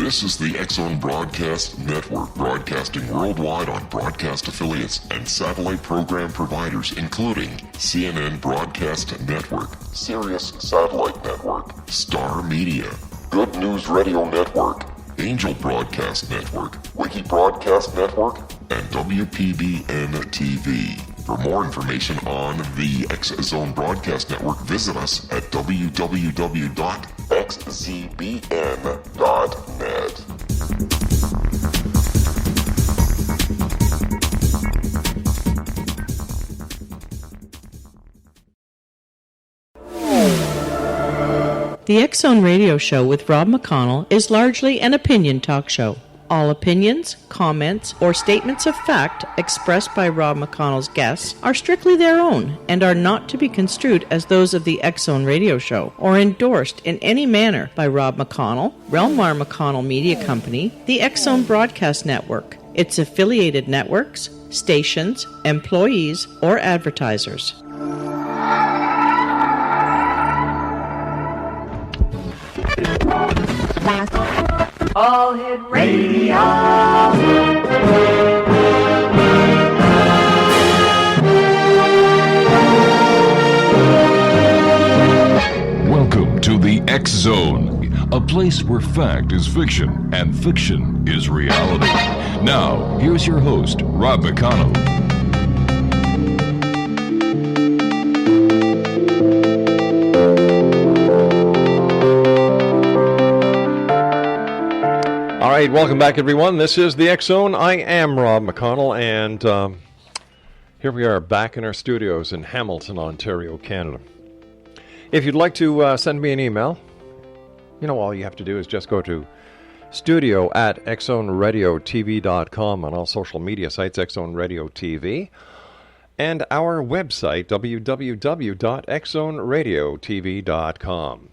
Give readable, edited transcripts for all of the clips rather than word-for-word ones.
This is the X-Zone Broadcast Network, broadcasting worldwide on broadcast affiliates and satellite program providers, including CNN Broadcast Network, Sirius Satellite Network, Star Media, Good News Radio Network, Angel Broadcast Network, Wiki Broadcast Network, and WPBN TV. For more information on the X-Zone Broadcast Network, visit us at www.xzbn.net. The X-Zone Radio Show with Rob McConnell is largely an opinion talk show. All opinions, comments, or statements of fact expressed by Rob McConnell's guests are strictly their own and are not to be construed as those of the X-Zone Radio Show or endorsed in any manner by Rob McConnell, Relmar McConnell Media Company, the X-Zone Broadcast Network, its affiliated networks, stations, employees, or advertisers. All Hit Radio. Welcome to the X-Zone, a place where fact is fiction and fiction is reality. Now, here's your host, Rob McConnell. All right, welcome back, everyone. This is the X-Zone. I am Rob McConnell, and here we are back in our studios in Hamilton, Ontario, Canada. If you'd like to send me an email, you know, all you have to do is just go to studio@xzoneradiotv.com on all social media sites, X-Zone Radio TV, and our website, www.xzoneradiotv.com.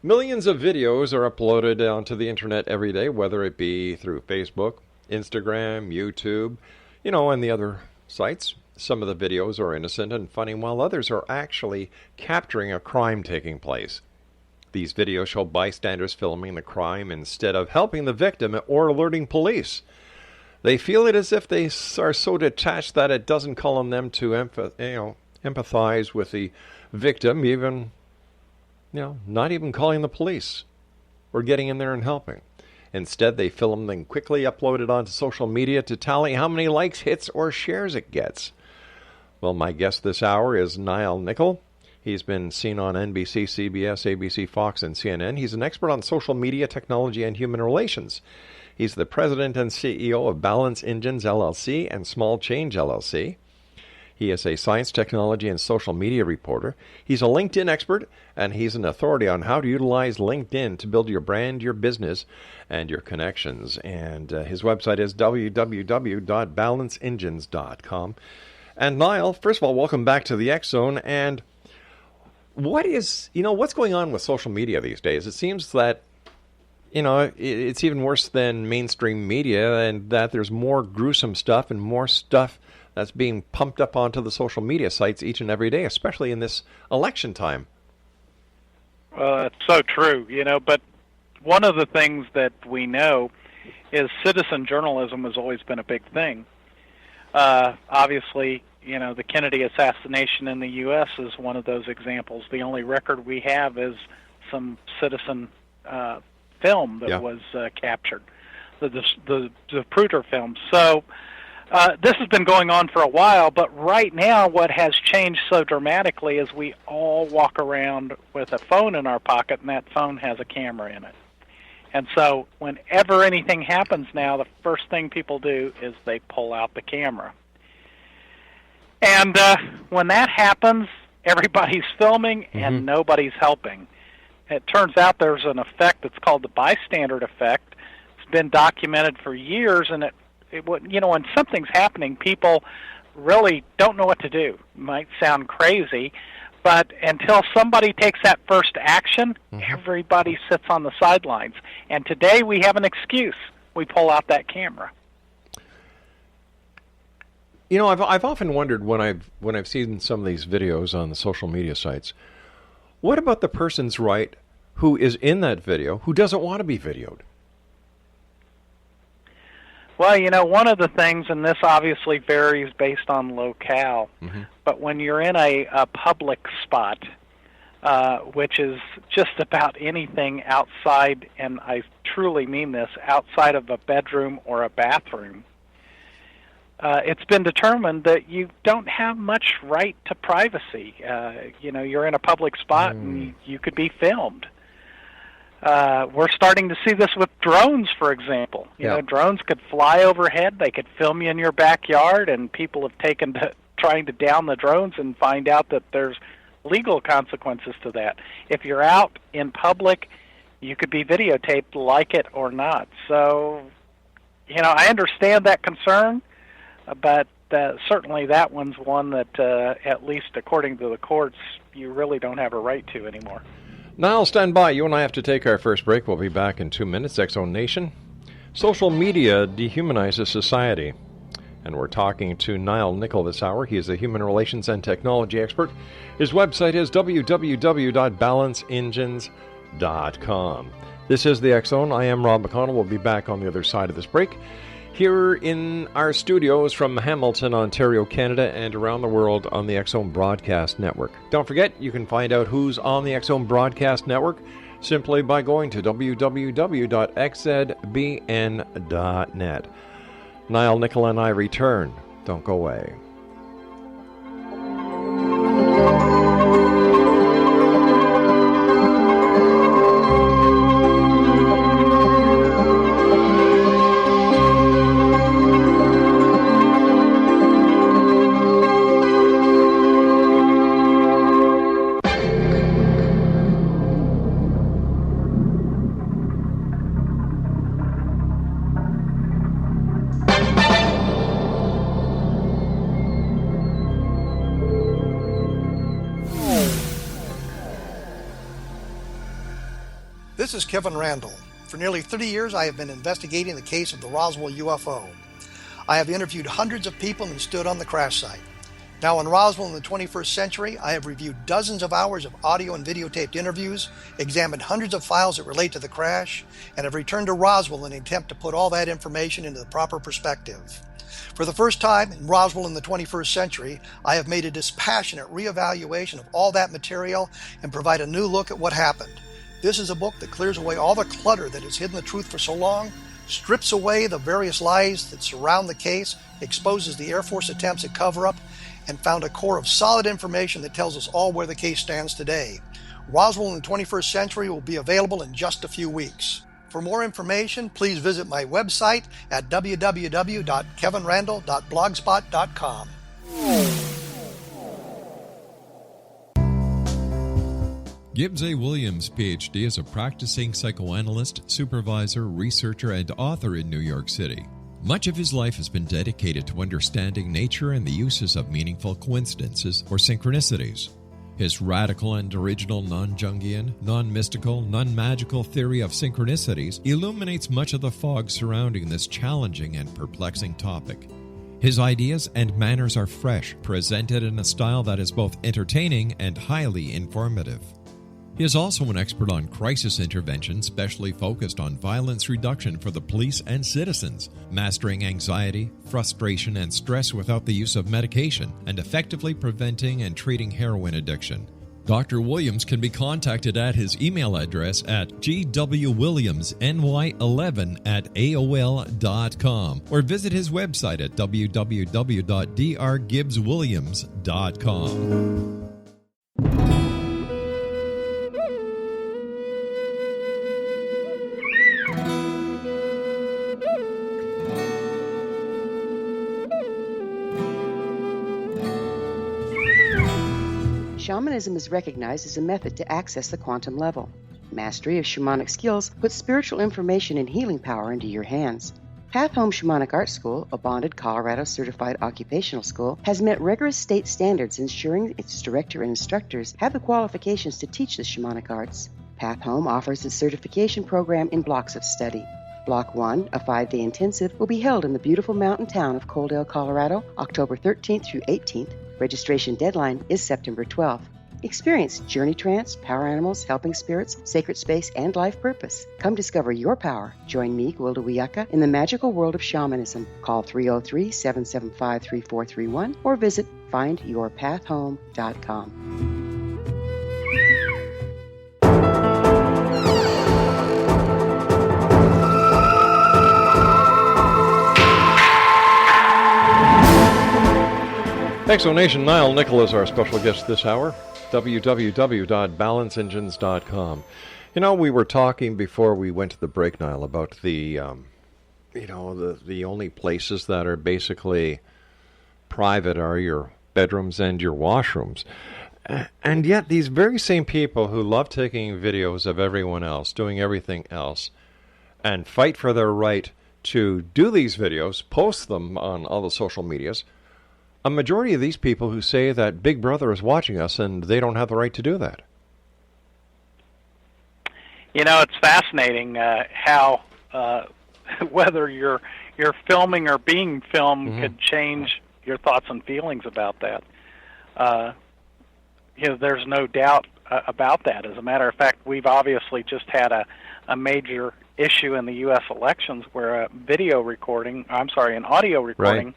Millions of videos are uploaded onto the internet every day, whether it be through Facebook, Instagram, YouTube, you know, and the other sites. Some of the videos are innocent and funny, while others are actually capturing a crime taking place. These videos show bystanders filming the crime instead of helping the victim or alerting police. They feel it as if they are so detached that it doesn't call on them to empathize with the victim, even not even calling the police or getting in there and helping. Instead, they film them quickly, upload it onto social media to tally how many likes, hits, or shares it gets. Well, my guest this hour is NICKLE. He's been seen on NBC, CBS, ABC, Fox, and CNN. He's an expert on social media, technology, and human relations. He's the president and CEO of Balance Engines, LLC, and Small Change, LLC. He is a science, technology, and social media reporter. He's a LinkedIn expert, and he's an authority on how to utilize LinkedIn to build your brand, your business, and your connections. And his website is www.balanceengines.com. And Niall, first of all, welcome back to the X-Zone. And what's going on with social media these days? It seems that, it's even worse than mainstream media, and that there's more gruesome stuff and more stuff that's being pumped up onto the social media sites each and every day, especially in this election time. It's so true, but one of the things that we know is citizen journalism has always been a big thing. Obviously, the Kennedy assassination in the U.S. is one of those examples. The only record we have is some citizen film that was captured, the Zapruder film. So this has been going on for a while, but right now what has changed so dramatically is we all walk around with a phone in our pocket, and that phone has a camera in it. And so whenever anything happens now, the first thing people do is they pull out the camera. And when that happens, everybody's filming and nobody's helping. It turns out there's an effect that's called the bystander effect. It's been documented for years, and when something's happening, people really don't know what to do. It might sound crazy, but until somebody takes that first action, everybody sits on the sidelines. And today we have an excuse. We pull out that camera. I've often wondered when I've seen some of these videos on the social media sites, what about the person's right who is in that video who doesn't want to be videoed? Well, one of the things, and this obviously varies based on locale, but when you're in a public spot, which is just about anything outside, and I truly mean this, outside of a bedroom or a bathroom, it's been determined that you don't have much right to privacy. You're in a public spot and you could be filmed. We're starting to see this with drones, for example. Drones could fly overhead. They could film you in your backyard, and people have taken to trying to down the drones and find out that there's legal consequences to that. If you're out in public, you could be videotaped, like it or not. So, I understand that concern, but certainly that one's one that, at least according to the courts, you really don't have a right to anymore. Niall, stand by. You and I have to take our first break. We'll be back in 2 minutes. X-Zone Nation. Social media dehumanizes society. And we're talking to Niall NICKLE this hour. He is a human relations and technology expert. His website is www.balanceengines.com. This is the X-Zone. I am Rob McConnell. We'll be back on the other side of this break, here in our studios from Hamilton, Ontario, Canada, and around the world on the X-Zone Broadcast Network. Don't forget, you can find out who's on the X-Zone Broadcast Network simply by going to www.xzbn.net. Niall NICKLE and I return. Don't go away. This is Kevin Randall. For nearly 30 years, I have been investigating the case of the Roswell UFO. I have interviewed hundreds of people and stood on the crash site. Now in Roswell in the 21st century, I have reviewed dozens of hours of audio and videotaped interviews, examined hundreds of files that relate to the crash, and have returned to Roswell in an attempt to put all that information into the proper perspective. For the first time in Roswell in the 21st century, I have made a dispassionate reevaluation of all that material and provide a new look at what happened. This is a book that clears away all the clutter that has hidden the truth for so long, strips away the various lies that surround the case, exposes the Air Force attempts at cover-up, and found a core of solid information that tells us all where the case stands today. Roswell in the 21st century will be available in just a few weeks. For more information, please visit my website at www.kevinrandall.blogspot.com. Gibbs A. Williams, Ph.D., is a practicing psychoanalyst, supervisor, researcher, and author in New York City. Much of his life has been dedicated to understanding nature and the uses of meaningful coincidences or synchronicities. His radical and original non-Jungian, non-mystical, non-magical theory of synchronicities illuminates much of the fog surrounding this challenging and perplexing topic. His ideas and manners are fresh, presented in a style that is both entertaining and highly informative. He is also an expert on crisis intervention, specially focused on violence reduction for the police and citizens, mastering anxiety, frustration, and stress without the use of medication, and effectively preventing and treating heroin addiction. Dr. Williams can be contacted at his email address at gwwilliamsny11@aol.com or visit his website at www.drgibbswilliams.com. Shamanism is recognized as a method to access the quantum level. Mastery of shamanic skills puts spiritual information and healing power into your hands. Path Home Shamanic Art School, a bonded Colorado certified occupational school, has met rigorous state standards, ensuring its director and instructors have the qualifications to teach the shamanic arts. Path Home offers its certification program in blocks of study. Block 1, a 5-day intensive, will be held in the beautiful mountain town of Coaldale, Colorado, October 13th through 18th. Registration deadline is September 12th. Experience Journey Trance, Power Animals, Helping Spirits, Sacred Space, and Life Purpose. Come discover your power. Join me, Gwilda Wiyaka, in the magical world of shamanism. Call 303-775-3431 or visit findyourpathhome.com. Exonation NILE. NICKLE is our special guest this hour. www.balanceengines.com. You know, we were talking before we went to the break, NILE, about the only places that are basically private are your bedrooms and your washrooms. And yet these very same people who love taking videos of everyone else, doing everything else, and fight for their right to do these videos, post them on all the social medias, a majority of these people who say that Big Brother is watching us and they don't have the right to do that. You know, it's fascinating how whether you're filming or being filmed could change your thoughts and feelings about that. There's no doubt about that. As a matter of fact, we've obviously just had a major issue in the U.S. elections where an audio recording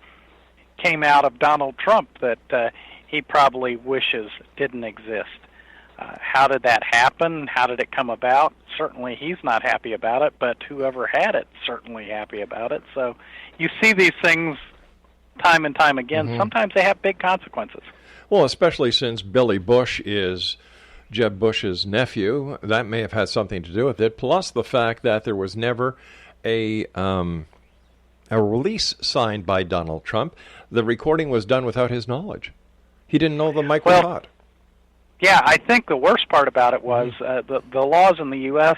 came out of Donald Trump that he probably wishes didn't exist. How did that happen? How did it come about? Certainly he's not happy about it, but whoever had it certainly happy about it. So you see these things time and time again. Sometimes they have big consequences. Well, especially since Billy Bush is Jeb Bush's nephew. That may have had something to do with it, plus the fact that there was never a release signed by Donald Trump. The recording was done without his knowledge. He didn't know the mic was hot. Yeah, I think the worst part about it was the laws in the U.S.,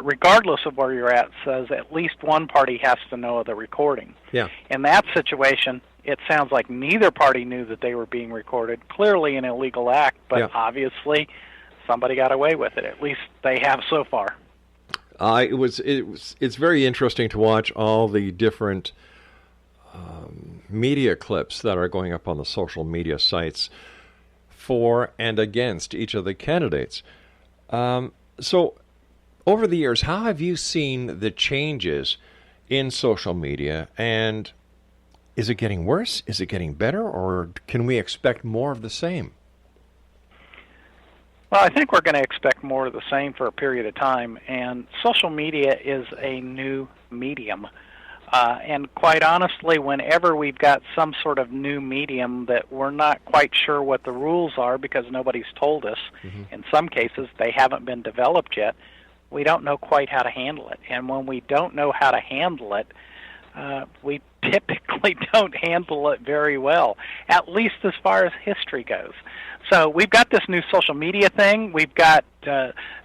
regardless of where you're at, says at least one party has to know of the recording. Yeah. In that situation, it sounds like neither party knew that they were being recorded. Clearly an illegal act, but obviously somebody got away with it. At least they have so far. It's very interesting to watch all the different media clips that are going up on the social media sites for and against each of the candidates. So over the years, how have you seen the changes in social media, and is it getting worse? Is it getting better, or can we expect more of the same? Well, I think we're going to expect more of the same for a period of time, and social media is a new medium. And quite honestly, whenever we've got some sort of new medium that we're not quite sure what the rules are because nobody's told us, in some cases they haven't been developed yet, we don't know quite how to handle it. And when we don't know how to handle it, we typically don't handle it very well, at least as far as history goes. So we've got this new social media thing. We've got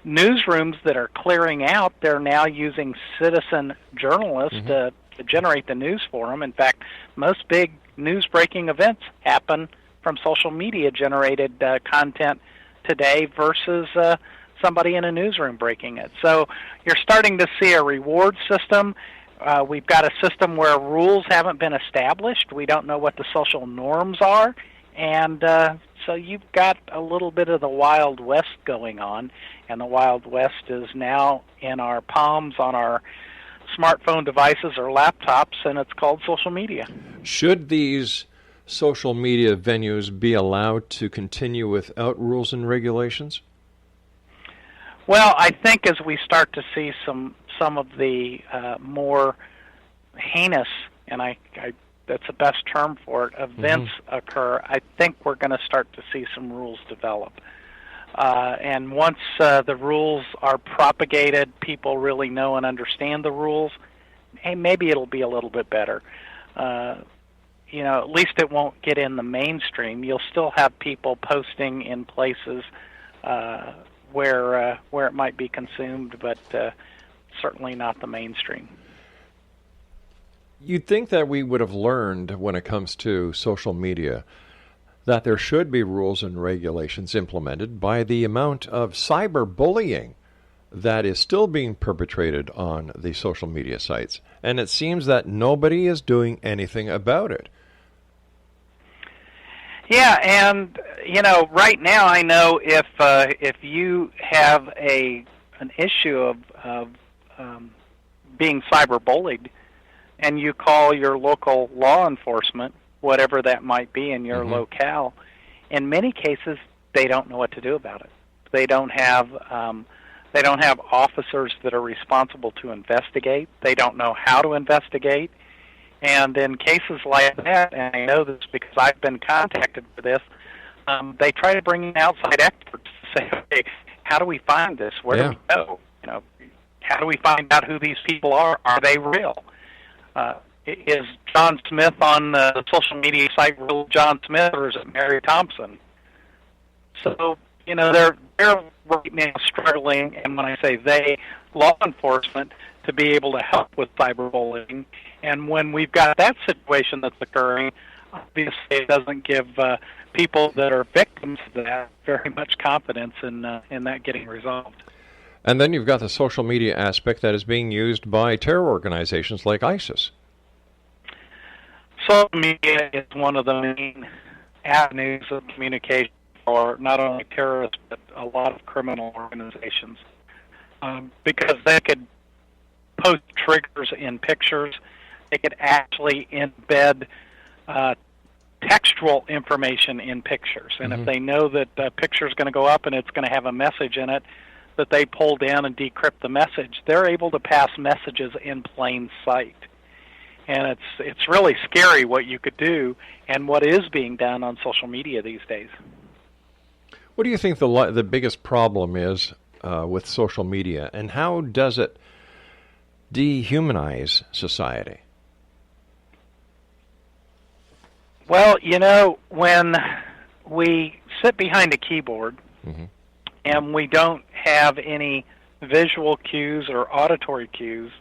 newsrooms that are clearing out. They're now using citizen journalists to generate the news for them. In fact, most big news-breaking events happen from social media-generated content today versus somebody in a newsroom breaking it. So you're starting to see a reward system. We've got a system where rules haven't been established. We don't know what the social norms are. And so you've got a little bit of the Wild West going on. And the Wild West is now in our palms, on our smartphone devices or laptops, and it's called social media. Should these social media venues be allowed to continue without rules and regulations? Well, I think as we start to see some of the more heinous, and I that's the best term for it, events occur, I think we're going to start to see some rules develop. And once the rules are propagated, people really know and understand the rules, hey, maybe it'll be a little bit better. At least it won't get in the mainstream. You'll still have people posting in places where it might be consumed, but certainly not the mainstream. You'd think that we would have learned when it comes to social media that there should be rules and regulations implemented by the amount of cyberbullying that is still being perpetrated on the social media sites. And it seems that nobody is doing anything about it. Yeah, and right now I know if you have an issue of being cyberbullied, and you call your local law enforcement, whatever that might be in your locale, in many cases they don't know what to do about it. They don't have officers that are responsible to investigate. They don't know how to investigate. And in cases like that, and I know this because I've been contacted for this, they try to bring in outside experts to say, okay, how do we find this? Where do we go? How do we find out who these people are? Are they real? Is John Smith on the social media site real John Smith, or is it Mary Thompson? So, they're right now struggling, and when I say they, law enforcement, to be able to help with cyberbullying. And when we've got that situation that's occurring, obviously it doesn't give people that are victims of that very much confidence in that getting resolved. And then you've got the social media aspect that is being used by terror organizations like ISIS. Social media is one of the main avenues of communication for not only terrorists but a lot of criminal organizations, because they could post triggers in pictures. They could actually embed textual information in pictures. And if they know that the picture is going to go up and it's going to have a message in it that they pull down and decrypt the message, they're able to pass messages in plain sight. And it's really scary what you could do and what is being done on social media these days. What do you think the biggest problem is with social media, and how does it dehumanize society? Well, when we sit behind a keyboard and we don't have any visual cues or auditory cues,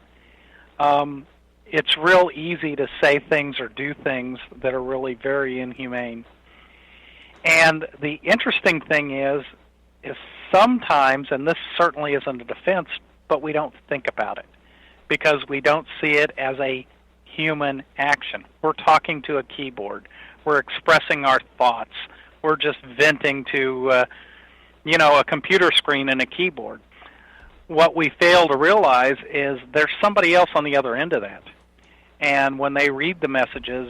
it's real easy to say things or do things that are really very inhumane. And the interesting thing is sometimes, and this certainly isn't a defense, but we don't think about it because we don't see it as a human action. We're talking to a keyboard. We're expressing our thoughts. We're just venting to, a computer screen and a keyboard. What we fail to realize is there's somebody else on the other end of that. And when they read the messages,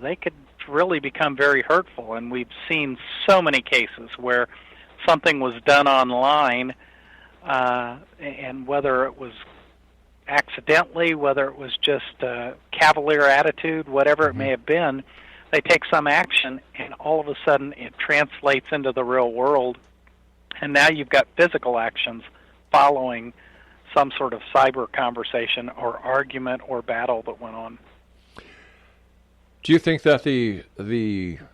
they could really become very hurtful. And we've seen so many cases where something was done online, and whether it was accidentally, whether it was just a cavalier attitude, whatever it may have been, they take some action, and all of a sudden it translates into the real world. And now you've got physical actions following some sort of cyber conversation or argument or battle that went on. Do you think that the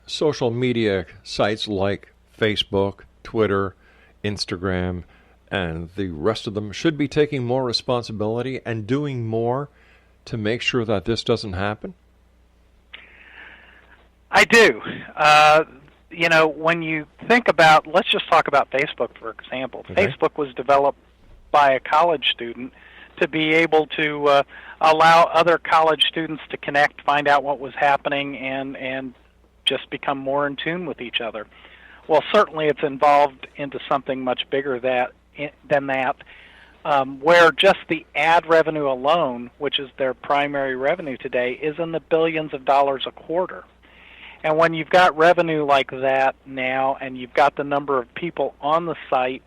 social media sites like Facebook, Twitter, Instagram, and the rest of them should be taking more responsibility and doing more to make sure that this doesn't happen? I do. When you think about, let's just talk about Facebook, for example. Okay. Facebook was developed by a college student to be able to allow other college students to connect, find out what was happening, and just become more in tune with each other. Well, certainly it's involved into something much bigger than that, where just the ad revenue alone, which is their primary revenue today, is in the billions of dollars a quarter. And when you've got revenue like that now, and you've got the number of people on the site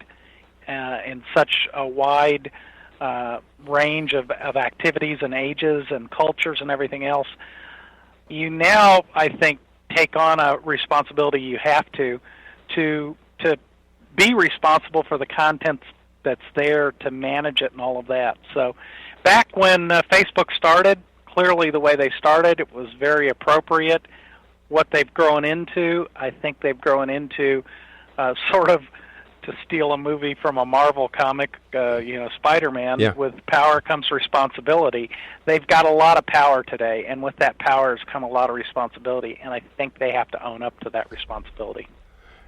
in such a wide range of activities and ages and cultures and everything else, you now, I think, take on a responsibility you have to be responsible for the content that's there, to manage it and all of that. So back when Facebook started, clearly the way they started, it was very appropriate. What they've grown into, I think they've grown into sort of, to steal a movie from a Marvel comic, Spider-Man, with power comes responsibility. They've got a lot of power today, and with that power has come a lot of responsibility, and I think they have to own up to that responsibility.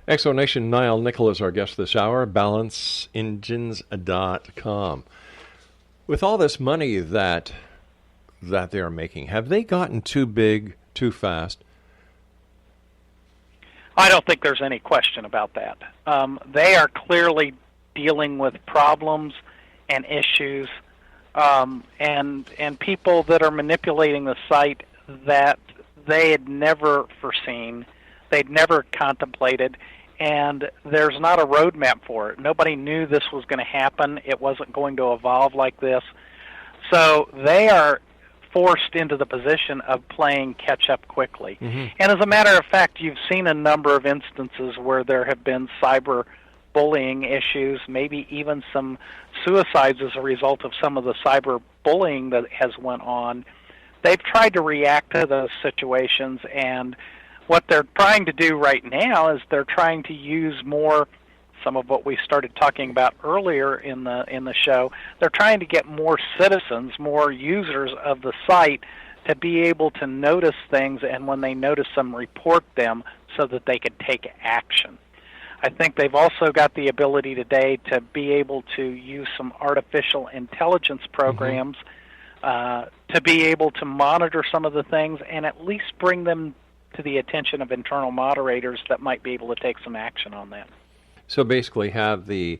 Exonation NILE NICKLE is our guest this hour, balanceengines.com. With all this money that they are making, have they gotten too big too fast? I don't think there's any question about that. They are clearly dealing with problems and issues and people that are manipulating the site that they had never foreseen, they'd never contemplated, and there's not a roadmap for it. Nobody knew this was going to happen. It wasn't going to evolve like this. So they are forced into the position of playing catch-up quickly. Mm-hmm. And as a matter of fact, you've seen a number of instances where there have been cyberbullying issues, maybe even some suicides as a result of some of the cyberbullying that has went on. They've tried to react to those situations, and what they're trying to do right now is they're trying to use more some of what we started talking about earlier in the show. They're trying to get more citizens, more users of the site to be able to notice things, and when they notice them, report them so that they could take action. I think they've also got the ability today to be able to use some artificial intelligence programs to be able to monitor some of the things and at least bring them to the attention of internal moderators that might be able to take some action on that. So basically have the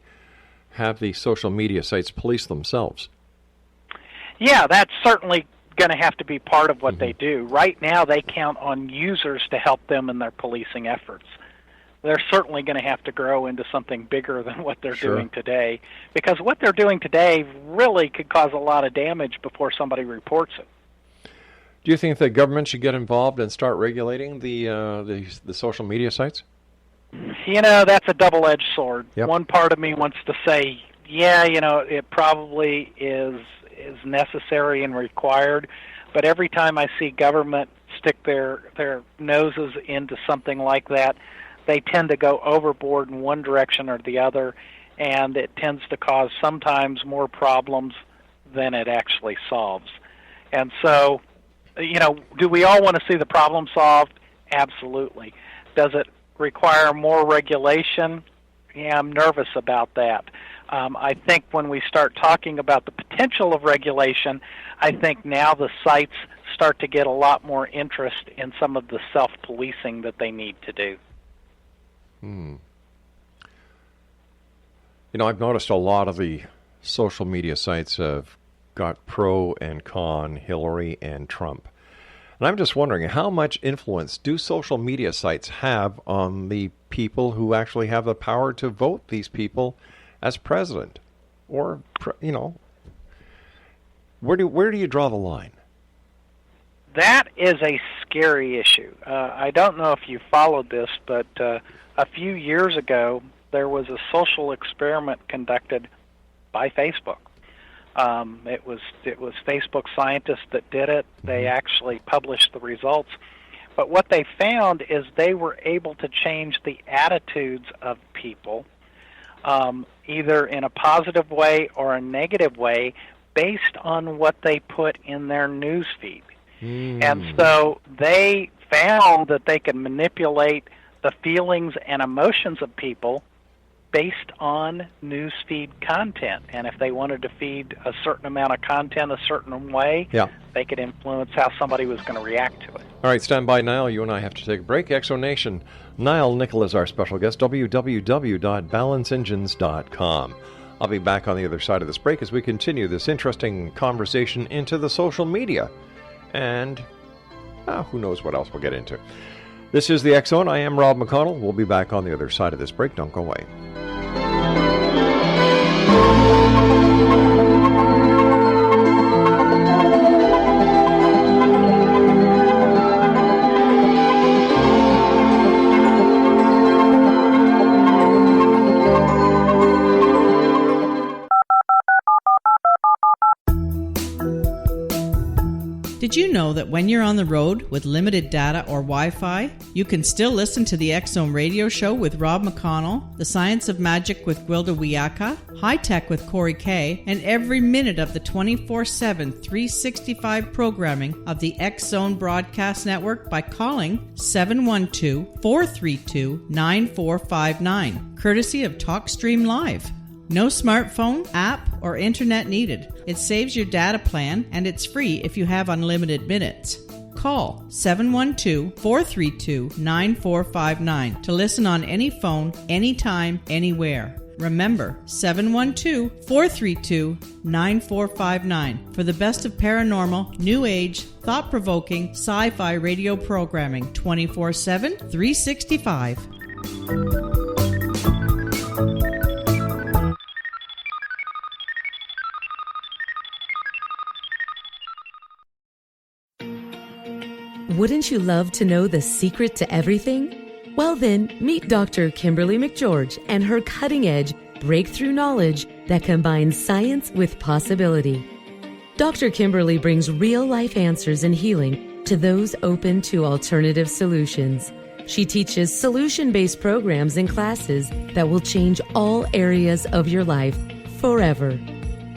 social media sites police themselves. Yeah, that's certainly going to have to be part of what they do. Right now they count on users to help them in their policing efforts. They're certainly going to have to grow into something bigger than what they're doing today, because what they're doing today really could cause a lot of damage before somebody reports it. Do you think the government should get involved and start regulating the social media sites? You know, that's a double-edged sword. Yep. One part of me wants to say, yeah, you know, it probably is necessary and required, but every time I see government stick their noses into something like that, they tend to go overboard in one direction or the other, and it tends to cause sometimes more problems than it actually solves. And so, you know, do we all want to see the problem solved? Absolutely. Does it require more regulation? Yeah, I'm nervous about that. I think when we start talking about the potential of regulation, I think now the sites start to get a lot more interest in some of the self-policing that they need to do. You know, I've noticed a lot of the social media sites have got pro and con Hillary and Trump. And I'm just wondering, how much influence do social media sites have on the people who actually have the power to vote these people as president? Or, you know, where do you draw the line? That is a scary issue. I don't know if you followed this, but a few years ago, there was a social experiment conducted by Facebook. It was Facebook scientists that did it. They actually published the results. But what they found is they were able to change the attitudes of people, either in a positive way or a negative way, based on what they put in their news feed. And so they found that they could manipulate the feelings and emotions of people based on news feed content. And if they wanted to feed a certain amount of content a certain way, they could influence how somebody was going to react to it. All right, stand by, Nile. You and I have to take a break. ExoNation, Nile NICKLE is our special guest, www.balanceengines.com. I'll be back on the other side of this break as we continue this interesting conversation into the social media. And who knows what else we'll get into. This is the X Zone. I am Rob McConnell. We'll be back on the other side of this break. Don't go away. Did you know that when you're on the road with limited data or Wi-Fi, you can still listen to the X-Zone radio show with Rob McConnell, The Science of Magic with Gwilda Wiyaka, High Tech with Corey Kay, and every minute of the 24/7, 365 programming of the X-Zone Broadcast Network by calling 712-432-9459, courtesy of TalkStream Live. No smartphone, app, or internet needed. It saves your data plan, and it's free if you have unlimited minutes. Call 712-432-9459 to listen on any phone, anytime, anywhere. Remember, 712-432-9459 for the best of paranormal, new age, thought-provoking, sci-fi radio programming 24/7, 365. Wouldn't you love to know the secret to everything? Well then, meet Dr. Kimberly McGeorge and her cutting-edge breakthrough knowledge that combines science with possibility. Dr. Kimberly brings real-life answers and healing to those open to alternative solutions. She teaches solution-based programs and classes that will change all areas of your life forever.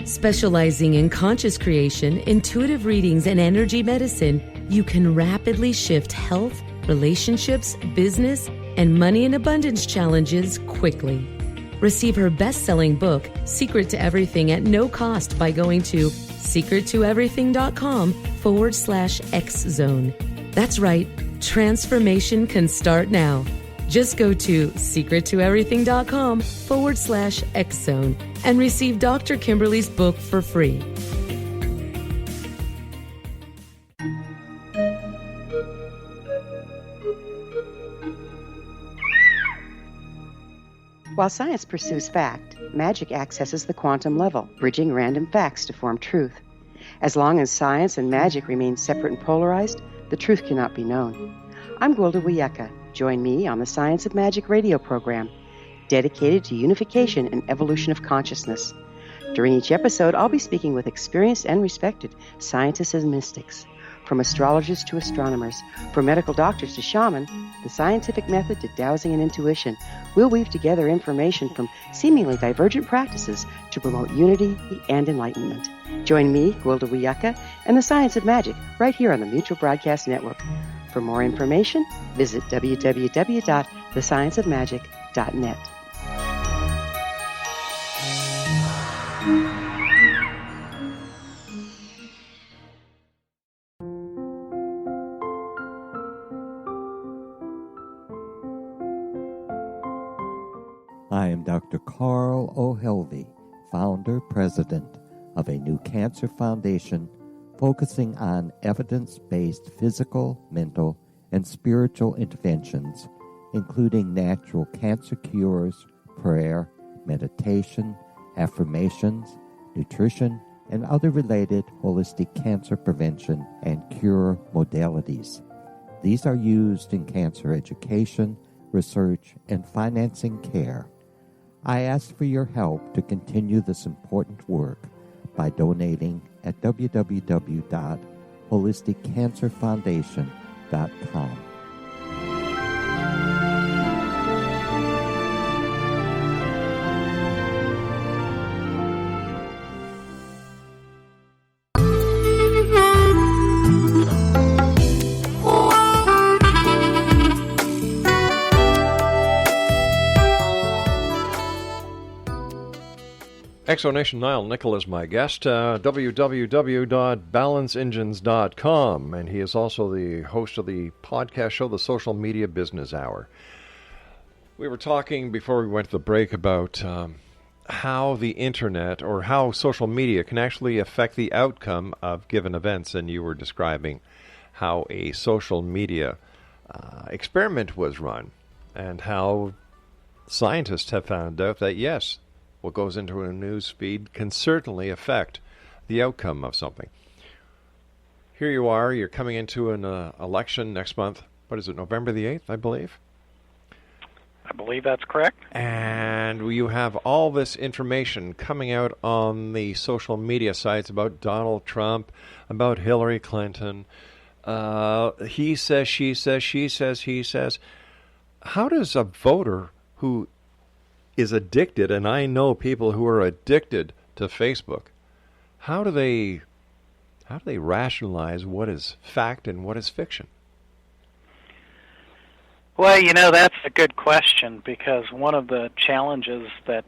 Specializing in conscious creation, intuitive readings, and energy medicine, you can rapidly shift health, relationships, business, and money and abundance challenges quickly. Receive her best-selling book, Secret to Everything, at no cost by going to secrettoeverything.com/X-Zone. That's right, transformation can start now. Just go to secrettoeverything.com/X-Zone and receive Dr. Kimberly's book for free. While science pursues fact, magic accesses the quantum level, bridging random facts to form truth. As long as science and magic remain separate and polarized, the truth cannot be known. I'm Gwilda Wiyaka. Join me on the Science of Magic radio program, dedicated to unification and evolution of consciousness. During each episode, I'll be speaking with experienced and respected scientists and mystics. From astrologers to astronomers, from medical doctors to shaman, the scientific method to dowsing and intuition, we'll weave together information from seemingly divergent practices to promote unity and enlightenment. Join me, Gwilda Wiyaka, and the Science of Magic right here on the Mutual Broadcast Network. For more information, visit www.thescienceofmagic.net. I am Dr. Carl O'Helvey, founder, president of a new cancer foundation focusing on evidence-based physical, mental, and spiritual interventions, including natural cancer cures, prayer, meditation, affirmations, nutrition, and other related holistic cancer prevention and cure modalities. These are used in cancer education, research, and financing care. I ask for your help to continue this important work by donating at www.holisticcancerfoundation.com. Exonation NILE, NICKLE is my guest, www.balanceengines.com, and he is also the host of the podcast show, The Social Media Business Hour. We were talking before we went to the break about how the internet or how social media can actually affect the outcome of given events, and you were describing how a social media experiment was run and how scientists have found out that, yes, what goes into a news feed can certainly affect the outcome of something. Here you are, you're coming into an election next month. What is it, November the 8th, I believe? I believe that's correct. And you have all this information coming out on the social media sites about Donald Trump, about Hillary Clinton. He says, she says, she says, he says. How does a voter who is addicted, and I know people who are addicted to Facebook, how do they rationalize what is fact and what is fiction? Well, that's a good question, because one of the challenges that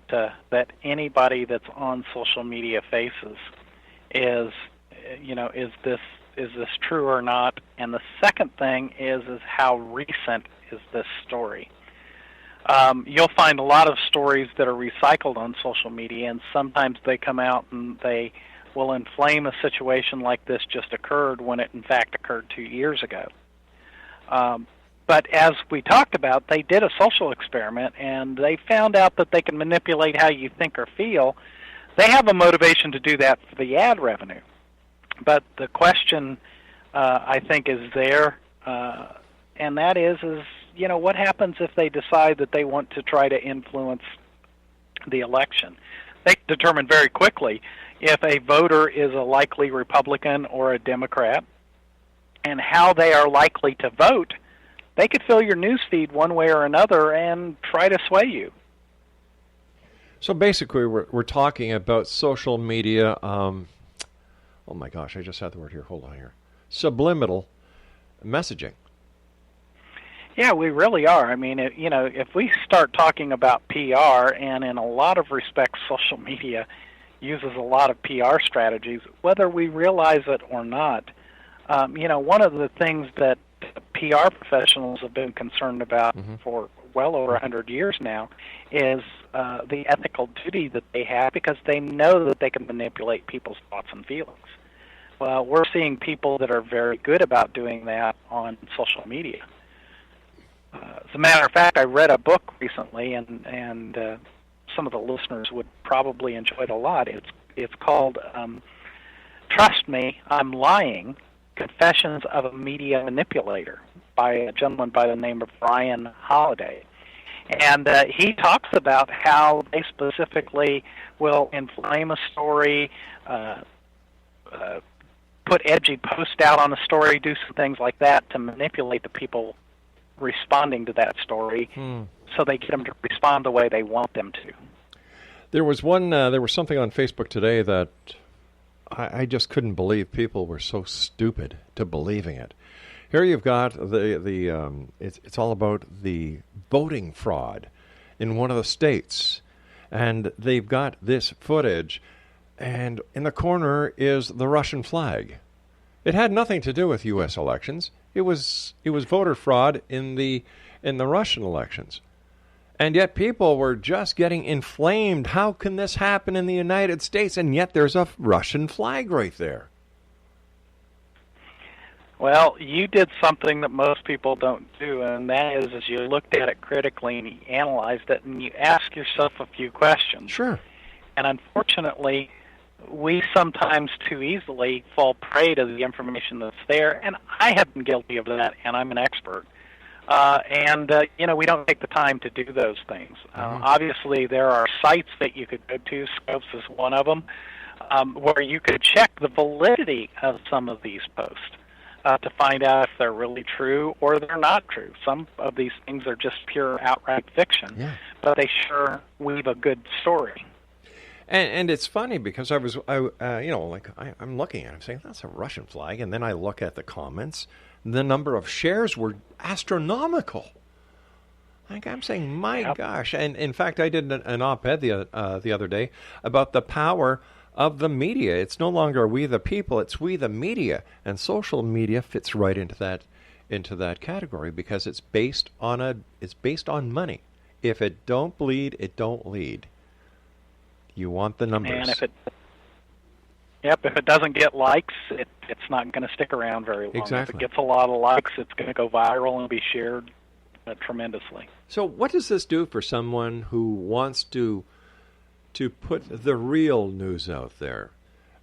anybody that's on social media faces is this this true or not? And the second thing is how recent is this story? You'll find a lot of stories that are recycled on social media, and sometimes they come out and they will inflame a situation like this just occurred when it in fact occurred 2 years ago. But as we talked about, they did a social experiment, and they found out that they can manipulate how you think or feel. They have a motivation to do that for the ad revenue. But the question, I think, is there, and that is, what happens if they decide that they want to try to influence the election? They determine very quickly if a voter is a likely Republican or a Democrat, and how they are likely to vote. They could fill your news feed one way or another and try to sway you. So basically, we're talking about social media. Oh my gosh, I just had the word here. Hold on here. Subliminal messaging. Yeah, we really are. I mean, if we start talking about PR, and in a lot of respects, social media uses a lot of PR strategies, whether we realize it or not. One of the things that PR professionals have been concerned about for well over 100 years now is the ethical duty that they have, because they know that they can manipulate people's thoughts and feelings. Well, we're seeing people that are very good about doing that on social media. As a matter of fact, I read a book recently, and some of the listeners would probably enjoy it a lot. It's called Trust Me, I'm Lying, Confessions of a Media Manipulator, by a gentleman by the name of Brian Holiday. And he talks about how they specifically will inflame a story, put edgy posts out on a story, do some things like that to manipulate the people responding to that story, so they get them to respond the way they want them to. There was something on Facebook today that I just couldn't believe people were so stupid to believing it. Here you've got it's all about the voting fraud in one of the states, and they've got this footage, and in the corner is the Russian flag. It had nothing to do with U.S. elections. It was voter fraud in the Russian elections. And yet people were just getting inflamed. How can this happen in the United States? And yet there's a Russian flag right there. Well, you did something that most people don't do, and that is you looked at it critically and you analyzed it and you asked yourself a few questions. Sure. And unfortunately, we sometimes too easily fall prey to the information that's there, and I have been guilty of that, and I'm an expert. We don't take the time to do those things. Obviously, there are sites that you could go to, Scopes is one of them, where you could check the validity of some of these posts to find out if they're really true or they're not true. Some of these things are just pure outright fiction, but they sure weave a good story. And it's funny because I'm looking at it, I'm saying, that's a Russian flag, and then I look at the comments. The number of shares were astronomical. I'm saying, my gosh. And in fact, I did an op-ed the other day about the power of the media. It's no longer we the people, it's we the media. And social media fits right into that category because it's based on money. If it don't bleed, it don't lead. You want the numbers. And if it doesn't get likes, it's not going to stick around very long. Exactly. If it gets a lot of likes, it's going to go viral and be shared tremendously. So what does this do for someone who wants to put the real news out there,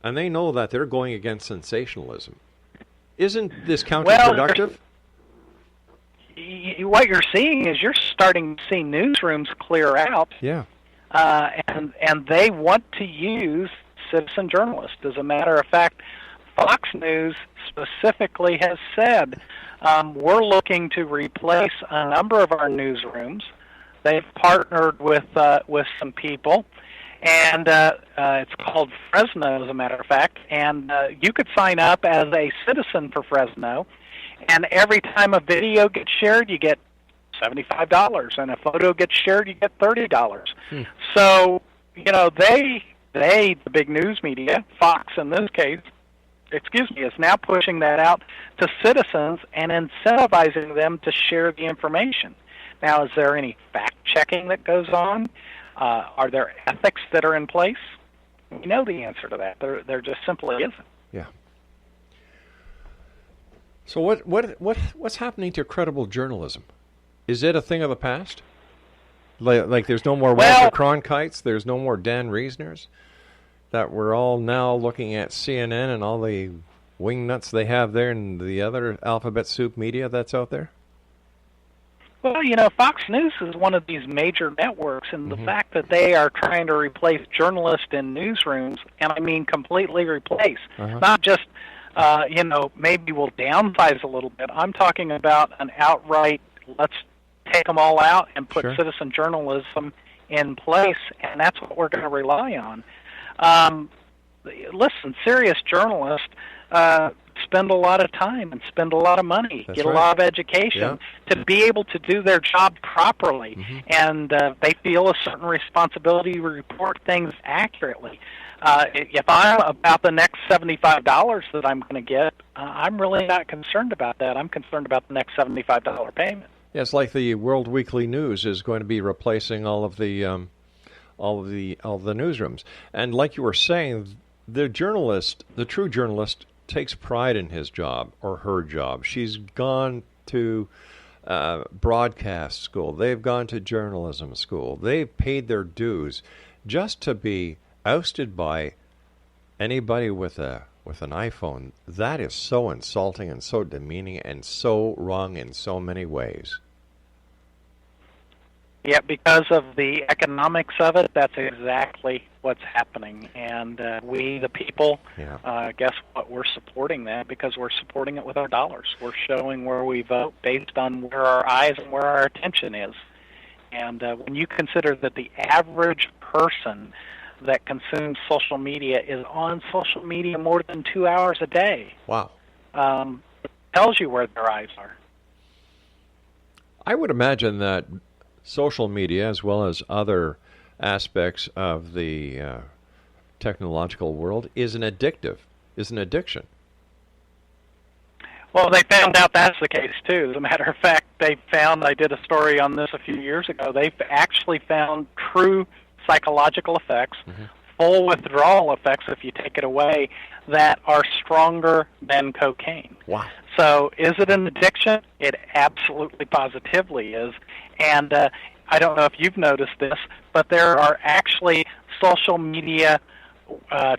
and they know that they're going against sensationalism? Isn't this counterproductive? What you're seeing is you're starting to see newsrooms clear out. Yeah. And they want to use citizen journalists. As a matter of fact, Fox News specifically has said, we're looking to replace a number of our newsrooms. They've partnered with some people, and it's called Fresno, as a matter of fact, and you could sign up as a citizen for Fresno, and every time a video gets shared, you get $75, and a photo gets shared, you get $30. So, they, the big news media, Fox in this case, is now pushing that out to citizens and incentivizing them to share the information. Now, is there any fact-checking that goes on? Are there ethics that are in place? We know the answer to that. There just simply isn't. Yeah. So what's happening to credible journalism? Is it a thing of the past? Like there's no more Walter Cronkites, there's no more Dan Reesners, that we're all now looking at CNN and all the wingnuts they have there and the other alphabet soup media that's out there? Well, Fox News is one of these major networks, and the fact that they are trying to replace journalists in newsrooms, and I mean completely replace, not just, maybe we'll downsize a little bit. I'm talking about an outright, let's take them all out and put citizen journalism in place, and that's what we're going to rely on. Listen, serious journalists spend a lot of time and spend a lot of money, get a lot of education to be able to do their job properly, and they feel a certain responsibility to report things accurately. If I'm about the next $75 that I'm going to get, I'm really not concerned about that. I'm concerned about the next $75 payment. Yeah, it's like the World Weekly News is going to be replacing all of the newsrooms, and like you were saying, the true journalist takes pride in his job or her job. She's gone to broadcast school. They've gone to journalism school. They've paid their dues just to be ousted by anybody with an iPhone. That is so insulting and so demeaning and so wrong in so many ways. Yeah, because of the economics of it, that's exactly what's happening. And we, the people, guess what? We're supporting that because we're supporting it with our dollars. We're showing where we vote based on where our eyes and where our attention is. And when you consider that the average person that consumes social media is on social media more than 2 hours a day. Wow. It tells you where their eyes are. I would imagine that social media, as well as other aspects of the technological world, is an addiction. Well, they found out that's the case, too. As a matter of fact, I did a story on this a few years ago, they've actually found true psychological effects, full withdrawal effects if you take it away, that are stronger than cocaine. Wow. So is it an addiction? It absolutely positively is. And I don't know if you've noticed this, but there are actually social media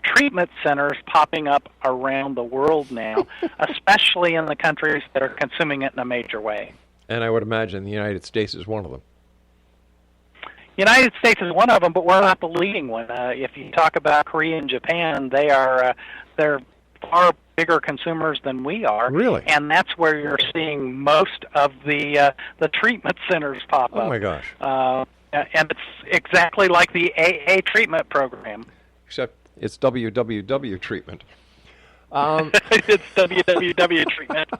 treatment centers popping up around the world now, especially in the countries that are consuming it in a major way. And I would imagine the United States is one of them. United States is one of them, but we're not the leading one. If you talk about Korea and Japan, they're far bigger consumers than we are. Really? And that's where you're seeing most of the treatment centers pop up. Oh my gosh! And it's exactly like the AA treatment program. Except it's WWW treatment. It's WWW treatment.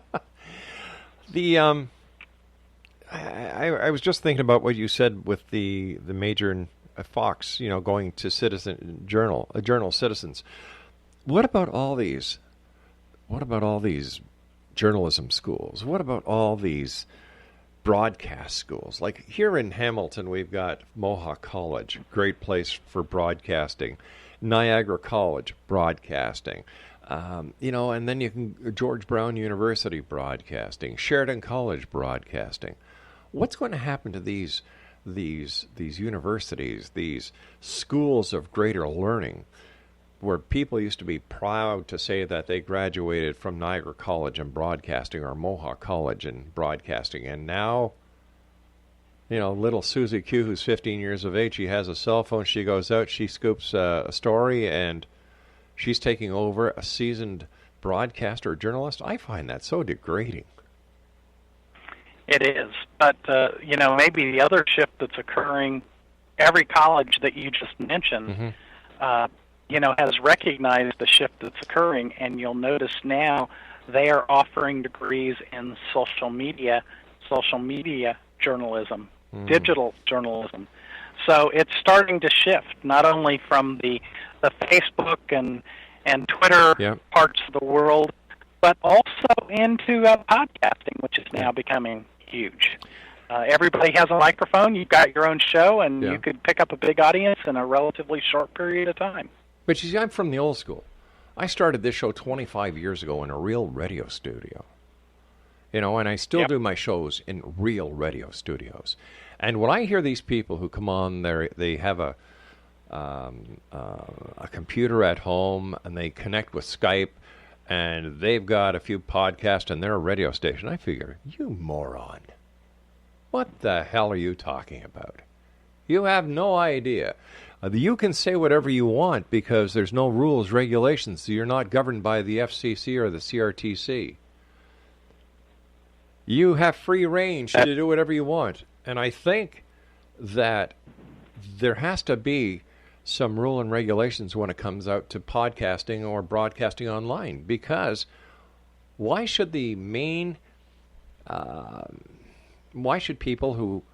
I was just thinking about what you said with the major Fox, going to journal citizens. What about all these journalism schools? What about all these broadcast schools? Like here in Hamilton, we've got Mohawk College, great place for broadcasting. Niagara College, broadcasting. And then you can George Brown University broadcasting, Sheridan College broadcasting. What's going to happen to these universities, these schools of greater learning, where people used to be proud to say that they graduated from Niagara College in broadcasting or Mohawk College in broadcasting, and now, little Susie Q, who's 15 years of age, she has a cell phone, she goes out, she scoops a story, and she's taking over a seasoned broadcaster or journalist. I find that so degrading. It is. But, maybe the other shift that's occurring, every college that you just mentioned, has recognized the shift that's occurring, and you'll notice now they are offering degrees in social media journalism, digital journalism. So it's starting to shift, not only from the Facebook and Twitter parts of the world, but also into podcasting, which is now becoming huge. Everybody has a microphone. You've got your own show, and you could pick up a big audience in a relatively short period of time. But you see, I'm from the old school. I started this show 25 years ago in a real radio studio. You know, and I still do my shows in real radio studios. And when I hear these people who come on, they have a computer at home, and they connect with Skype, and they've got a few podcasts, and they're a radio station, I figure, you moron. What the hell are you talking about? You have no idea. You can say whatever you want because there's no rules, regulations, so you're not governed by the FCC or the CRTC. You have free range to do whatever you want. And I think that there has to be some rule and regulations when it comes out to podcasting or broadcasting online, because why should why should people who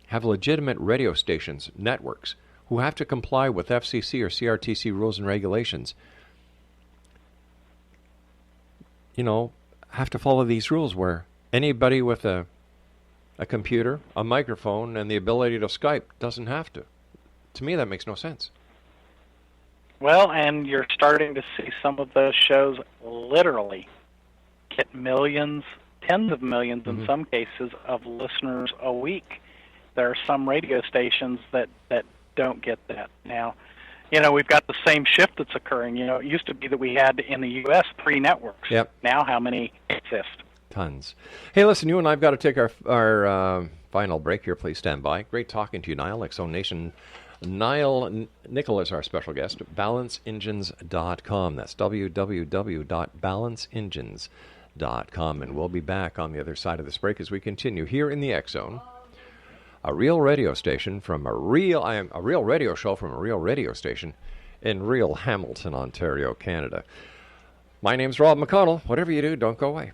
have legitimate radio stations, networks, who have to comply with FCC or CRTC rules and regulations, have to follow these rules where anybody with a computer, a microphone, and the ability to Skype doesn't have to? To me, that makes no sense. Well, and you're starting to see some of those shows literally get millions, tens of millions in some cases, of listeners a week. There are some radio stations that don't get that. Now, we've got the same shift that's occurring. It used to be that we had in the U.S. 3 networks. Yep. Now how many exist? Tons. Hey, listen, you and I've got to take our final break here. Please stand by. Great talking to you, NILE, X-Zone Nation. NILE NICKLE is our special guest. BalanceEngines.com. That's www.balanceengines.com. And we'll be back on the other side of this break as we continue here in the X-Zone. A real radio station from a real radio show from a real radio station in real Hamilton, Ontario, Canada. My name's Rob McConnell. Whatever you do, don't go away.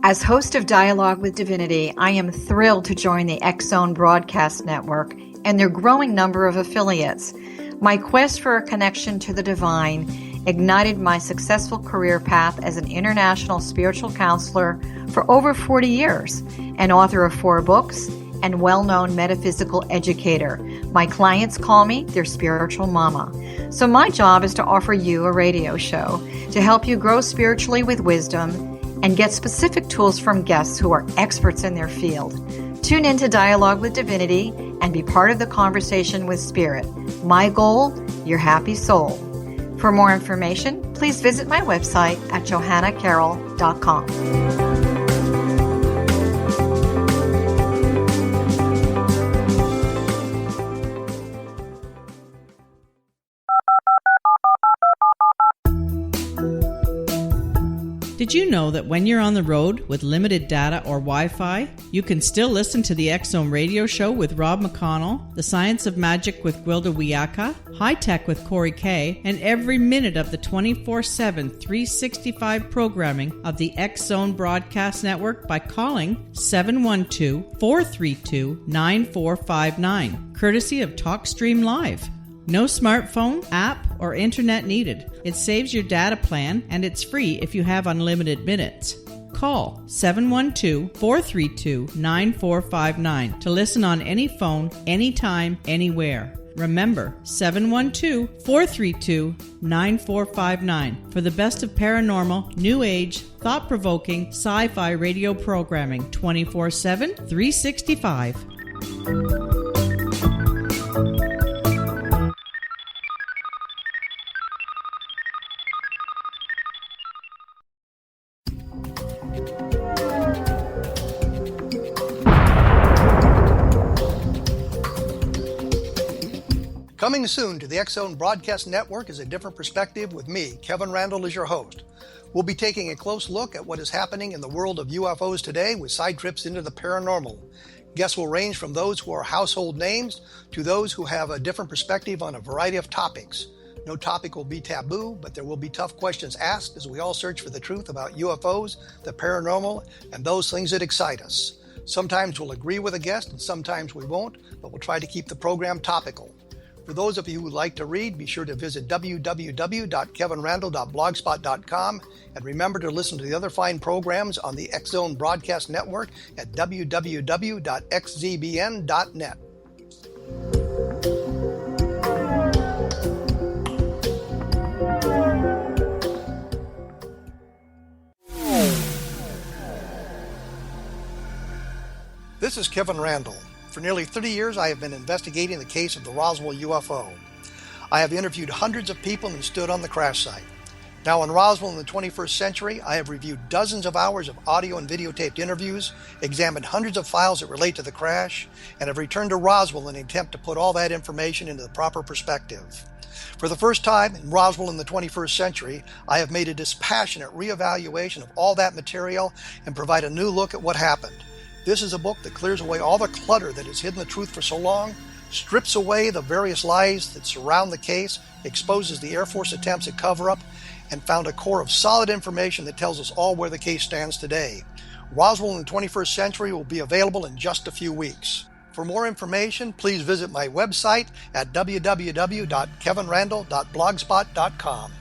As host of Dialogue with Divinity, I am thrilled to join the X-Zone Broadcast Network and their growing number of affiliates. My quest for a connection to the divine ignited my successful career path as an international spiritual counselor for over 40 years, an author of 4 books, and well-known metaphysical educator. My clients call me their spiritual mama. So my job is to offer you a radio show to help you grow spiritually with wisdom and get specific tools from guests who are experts in their field. Tune in to Dialogue with Divinity and be part of the conversation with Spirit. My goal, your happy soul. For more information, please visit my website at johannacarroll.com. Did you know that when you're on the road with limited data or Wi-Fi, you can still listen to the X-Zone radio show with Rob McConnell, The Science of Magic with Gwilda Wiyaka, High Tech with Corey Kay, and every minute of the 24/7, 365 programming of the X-Zone Broadcast Network by calling 712-432-9459, courtesy of TalkStream Live. No smartphone, app, or internet needed. It saves your data plan, and it's free if you have unlimited minutes. Call 712-432-9459 to listen on any phone, anytime, anywhere. Remember, 712-432-9459 for the best of paranormal, new age, thought-provoking, sci-fi radio programming 24/7, 365. Coming soon to the X-Zone Broadcast Network is A Different Perspective with me, Kevin Randall, as your host. We'll be taking a close look at what is happening in the world of UFOs today with side trips into the paranormal. Guests will range from those who are household names to those who have a different perspective on a variety of topics. No topic will be taboo, but there will be tough questions asked as we all search for the truth about UFOs, the paranormal, and those things that excite us. Sometimes we'll agree with a guest and sometimes we won't, but we'll try to keep the program topical. For those of you who like to read, be sure to visit www.kevinrandle.blogspot.com and remember to listen to the other fine programs on the X Zone Broadcast Network at www.xzbn.net. This is Kevin Randle. For nearly 30 years, I have been investigating the case of the Roswell UFO. I have interviewed hundreds of people and stood on the crash site. Now in Roswell in the 21st century, I have reviewed dozens of hours of audio and videotaped interviews, examined hundreds of files that relate to the crash, and have returned to Roswell in an attempt to put all that information into the proper perspective. For the first time in Roswell in the 21st century, I have made a dispassionate reevaluation of all that material and provide a new look at what happened. This is a book that clears away all the clutter that has hidden the truth for so long, strips away the various lies that surround the case, exposes the Air Force attempts at cover-up, and found a core of solid information that tells us all where the case stands today. Roswell in the 21st century will be available in just a few weeks. For more information, please visit my website at www.kevinrandle.blogspot.com.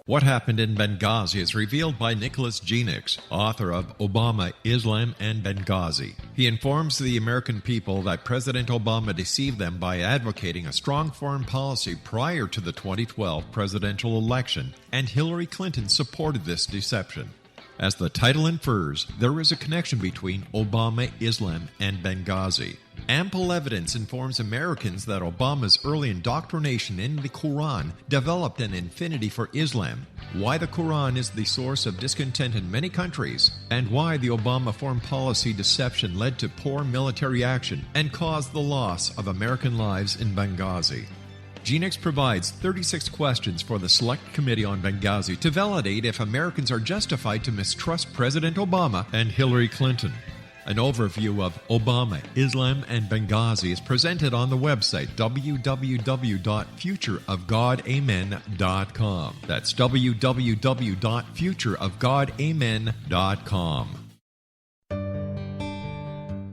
What happened in Benghazi is revealed by Nicholas Genix, author of Obama, Islam, and Benghazi. He informs the American people that President Obama deceived them by advocating a strong foreign policy prior to the 2012 presidential election, and Hillary Clinton supported this deception. As the title infers, there is a connection between Obama, Islam, and Benghazi. Ample evidence informs Americans that Obama's early indoctrination in the Quran developed an affinity for Islam, why the Quran is the source of discontent in many countries, and why the Obama foreign policy deception led to poor military action and caused the loss of American lives in Benghazi. Genix provides 36 questions for the Select Committee on Benghazi to validate if Americans are justified to mistrust President Obama and Hillary Clinton. An overview of Obama, Islam, and Benghazi is presented on the website www.futureofgodamen.com. That's www.futureofgodamen.com.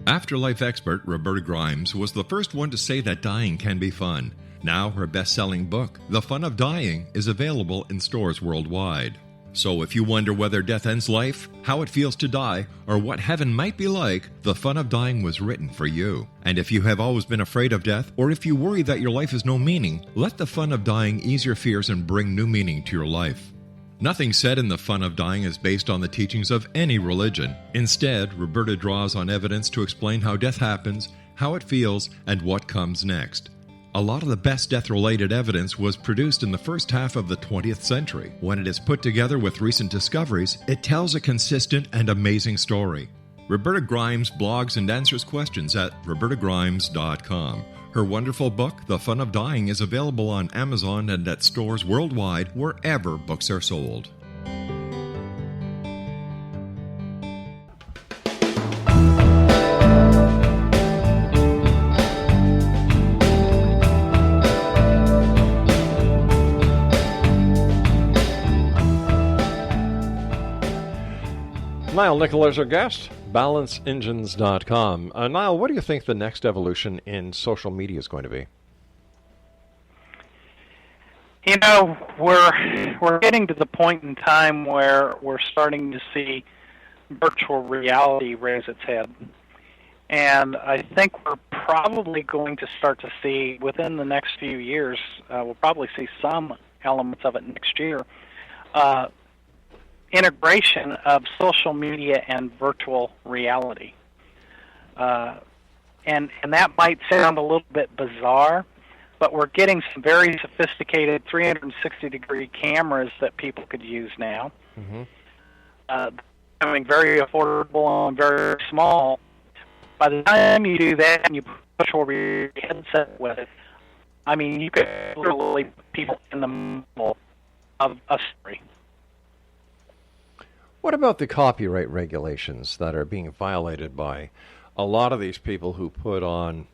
Afterlife expert Roberta Grimes was the first one to say that dying can be fun. Now her best-selling book, The Fun of Dying, is available in stores worldwide. So if you wonder whether death ends life, how it feels to die, or what heaven might be like, The Fun of Dying was written for you. And if you have always been afraid of death, or if you worry that your life has no meaning, let The Fun of Dying ease your fears and bring new meaning to your life. Nothing said in The Fun of Dying is based on the teachings of any religion. Instead, Roberta draws on evidence to explain how death happens, how it feels, and what comes next. A lot of the best death-related evidence was produced in the first half of the 20th century. When it is put together with recent discoveries, it tells a consistent and amazing story. Roberta Grimes blogs and answers questions at robertagrimes.com. Her wonderful book, The Fun of Dying, is available on Amazon and at stores worldwide wherever books are sold. Nile NICKLE is our guest, balanceengines.com. Nile, what do you think the next evolution in social media is going to be? You know, we're getting to the point in time where we're starting to see virtual reality raise its head. And I think we're probably going to start to see, within the next few years, we'll probably see some elements of it next year, integration of social media and virtual reality. And that might sound a little bit bizarre, but we're getting some very sophisticated 360-degree cameras that people could use now. Becoming very affordable and very small. By the time you do that and you push over your headset with it, I mean, you could literally put people in the middle of a story. What about the copyright regulations that are being violated by a lot of these people who put on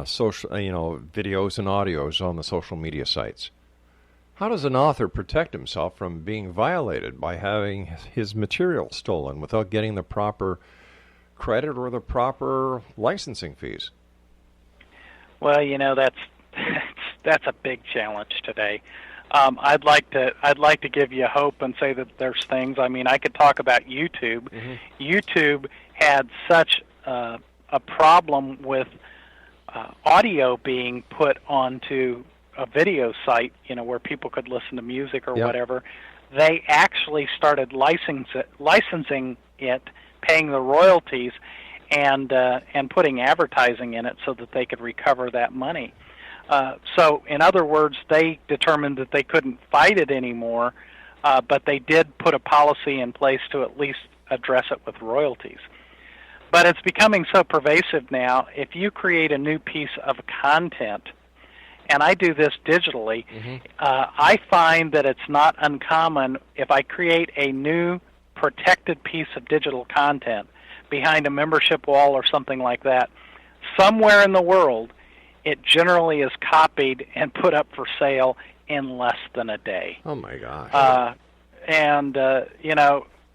social, videos and audios on the social media sites? How does an author protect himself from being violated by having his material stolen without getting the proper credit or the proper licensing fees? Well, that's a big challenge today. I'd like to give you hope and say that there's things. I mean, I could talk about YouTube. Mm-hmm. YouTube had such a problem with audio being put onto a video site, where people could listen to music or whatever. They actually started licensing it, paying the royalties, and putting advertising in it so that they could recover that money. So, in other words, they determined that they couldn't fight it anymore, but they did put a policy in place to at least address it with royalties. But it's becoming so pervasive now, if you create a new piece of content, and I do this digitally, I find that it's not uncommon if I create a new protected piece of digital content behind a membership wall or something like that, somewhere in the world, it generally is copied and put up for sale in less than a day. Oh, my gosh.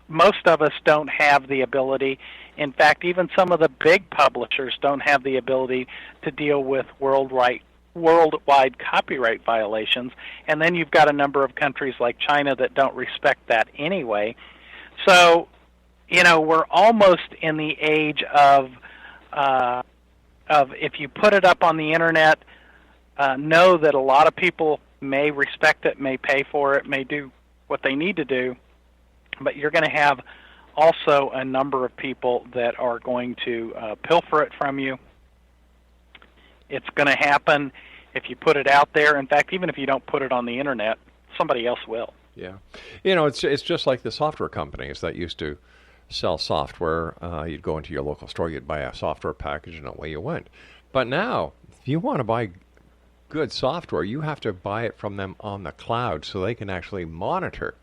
Most of us don't have the ability. In fact, even some of the big publishers don't have the ability to deal with worldwide copyright violations. And then you've got a number of countries like China that don't respect that anyway. So, we're almost in the age of if you put it up on the internet, know that a lot of people may respect it, may pay for it, may do what they need to do, but you're going to have also a number of people that are going to pilfer it from you. It's going to happen if you put it out there. In fact, even if you don't put it on the internet, somebody else will. Yeah. It's just like the software companies that used to sell software. You'd go into your local store, you'd buy a software package, and away you went. But now, if you want to buy good software, you have to buy it from them on the cloud so they can actually monitor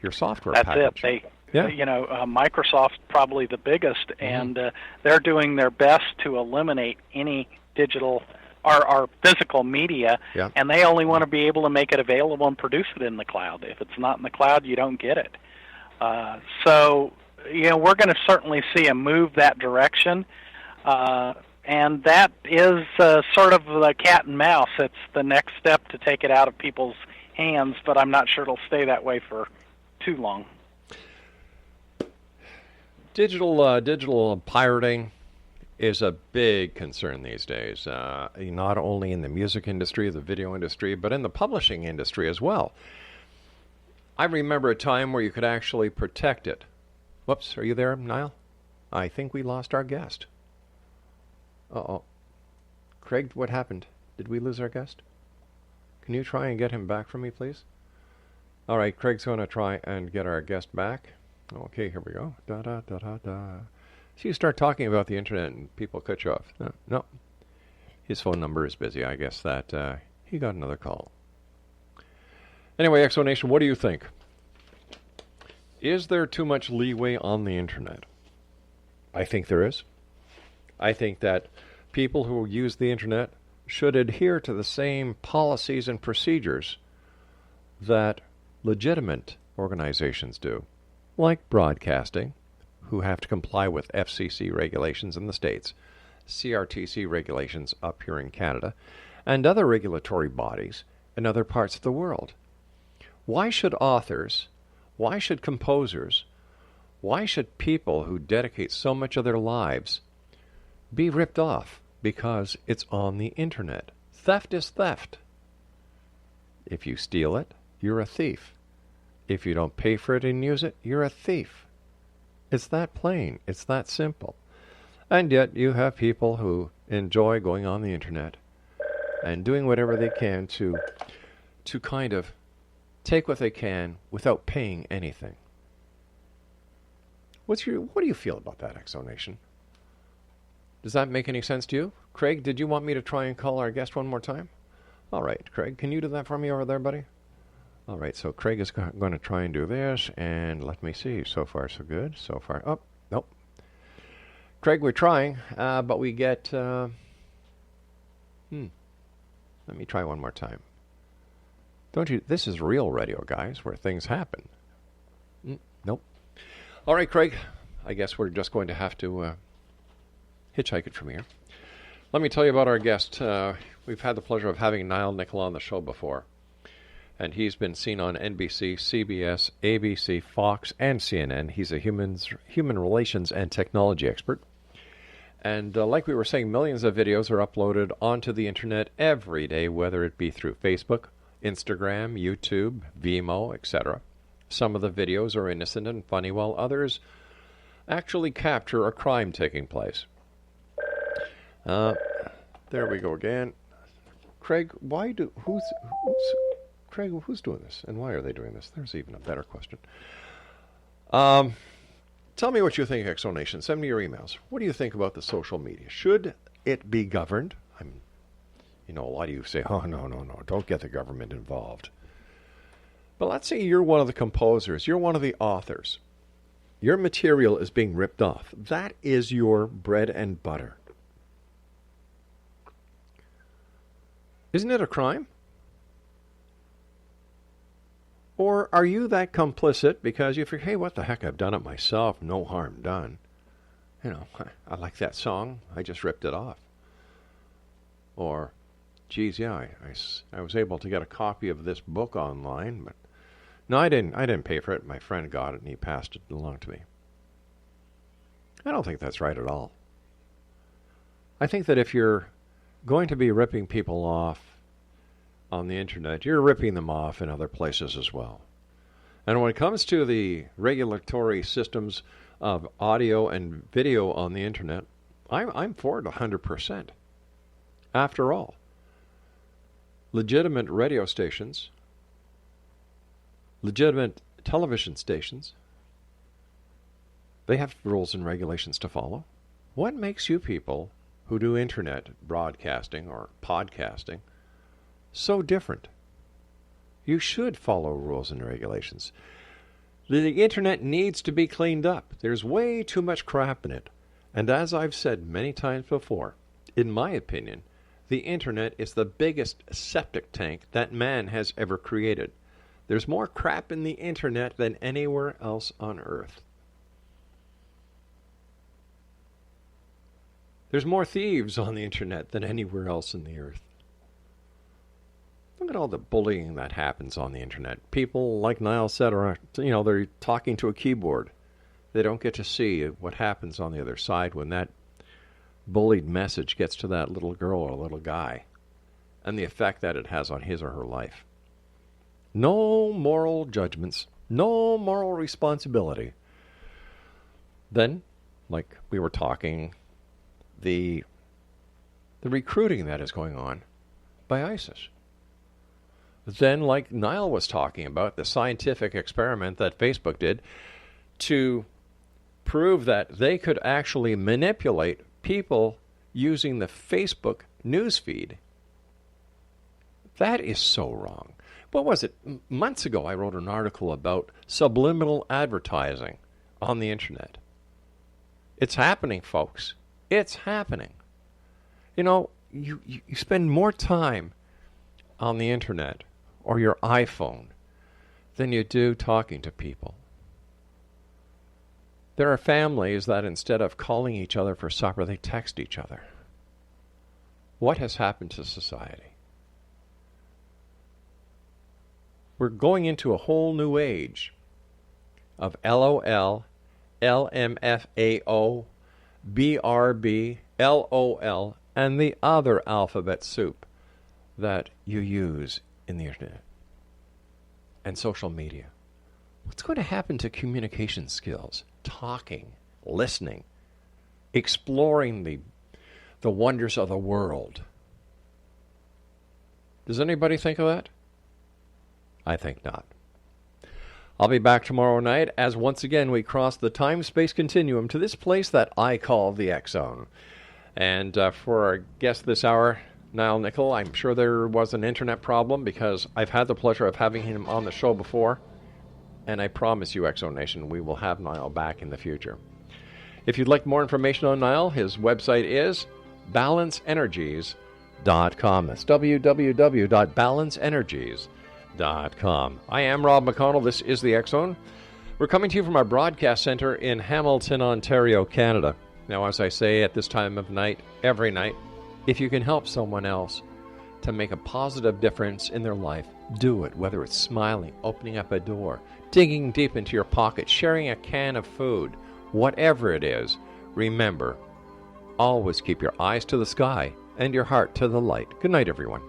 your software package. That's it. Microsoft's probably the biggest, and they're doing their best to eliminate any digital or physical media, and they only want to be able to make it available and produce it in the cloud. If it's not in the cloud, you don't get it. So, we're going to certainly see a move that direction, and that is sort of the cat and mouse. It's the next step to take it out of people's hands, but I'm not sure it'll stay that way for too long. Digital pirating is a big concern these days, not only in the music industry, the video industry, but in the publishing industry as well. I remember a time where you could actually protect it. Whoops, are you there, Nile? I think we lost our guest. Uh-oh. Craig, what happened? Did we lose our guest? Can you try and get him back for me, please? All right, Craig's going to try and get our guest back. Okay, here we go. Da-da-da-da-da. So you start talking about the internet and people cut you off. No. His phone number is busy. I guess that he got another call. Anyway, Exo Nation, what do you think? Is there too much leeway on the internet? I think there is. I think that people who use the internet should adhere to the same policies and procedures that legitimate organizations do, like broadcasting, who have to comply with FCC regulations in the States, CRTC regulations up here in Canada, and other regulatory bodies in other parts of the world. Why should authors, why should composers, why should people who dedicate so much of their lives be ripped off because it's on the internet? Theft is theft. If you steal it, you're a thief. If you don't pay for it and use it, you're a thief. It's that plain. It's that simple. And yet you have people who enjoy going on the internet and doing whatever they can to kind of take what they can without paying anything. What do you feel about that, Exo Nation? Does that make any sense to you? Craig, did you want me to try and call our guest one more time? All right, Craig, can you do that for me over there, buddy? All right, so Craig is going to try and do this, and let me see. So far, so good. So far, oh, nope. Craig, we're trying, but we get, let me try one more time. Don't you, this is real radio, guys, where things happen. Nope. All right, Craig, I guess we're just going to have to hitchhike it from here. Let me tell you about our guest. We've had the pleasure of having NICKLE on the show before. And he's been seen on NBC, CBS, ABC, Fox, and CNN. He's a human relations and technology expert. And like we were saying, millions of videos are uploaded onto the internet every day, whether it be through Facebook, Instagram, YouTube, Vimeo, etc. Some of the videos are innocent and funny, while others actually capture a crime taking place. There we go again. Craig, Craig, who's doing this, and why are they doing this? There's even a better question. Tell me what you think, Exonation. Send me your emails. What do you think about the social media? Should it be governed? A lot of you say, oh, no, don't get the government involved. But let's say you're one of the composers. You're one of the authors. Your material is being ripped off. That is your bread and butter. Isn't it a crime? Or are you that complicit because you figure, hey, what the heck, I've done it myself, no harm done. I like that song, I just ripped it off. Or, geez, yeah, I was able to get a copy of this book online, but no, I didn't pay for it. My friend got it and he passed it along to me. I don't think that's right at all. I think that if you're going to be ripping people off on the internet, you're ripping them off in other places as well. And when it comes to the regulatory systems of audio and video on the internet, I'm for it 100%. After all, legitimate radio stations, legitimate television stations, they have rules and regulations to follow. What makes you people who do internet broadcasting or podcasting so different? You should follow rules and regulations. The internet needs to be cleaned up. There's way too much crap in it. And as I've said many times before, in my opinion, the internet is the biggest septic tank that man has ever created. There's more crap in the internet than anywhere else on Earth. There's more thieves on the internet than anywhere else in the earth. Look at all the bullying that happens on the internet. People, like Niall said, are, they're talking to a keyboard. They don't get to see what happens on the other side when that bullied message gets to that little girl or little guy, and the effect that it has on his or her life. No moral judgments, no moral responsibility. Then, like we were talking, the recruiting that is going on by ISIS. Then, like Niall was talking about, the scientific experiment that Facebook did to prove that they could actually manipulate people using the Facebook newsfeed. That is so wrong. What was it? Months ago, I wrote an article about subliminal advertising on the internet. It's happening, folks. It's happening. You spend more time on the internet or your iPhone than you do talking to people. There are families that instead of calling each other for supper, they text each other. What has happened to society? We're going into a whole new age of LOL, LMFAO, BRB, LOL, and the other alphabet soup that you use in the internet and social media. What's going to happen to communication skills? Talking, listening, exploring the wonders of the world. Does anybody think of that? I think not. I'll be back tomorrow night as once again we cross the time-space continuum to this place that I call the X Zone. And for our guest this hour, Niall NICKLE. I'm sure there was an internet problem because I've had the pleasure of having him on the show before. And I promise you, X-Zone Nation, we will have Niall back in the future. If you'd like more information on Niall, his website is balanceenergies.com. That's www.balanceenergies.com. I am Rob McConnell. This is the X-Zone. We're coming to you from our broadcast center in Hamilton, Ontario, Canada. Now, as I say at this time of night, every night, if you can help someone else to make a positive difference in their life, do it. Whether it's smiling, opening up a door, digging deep into your pocket, sharing a can of food, whatever it is, remember, always keep your eyes to the sky and your heart to the light. Good night, everyone.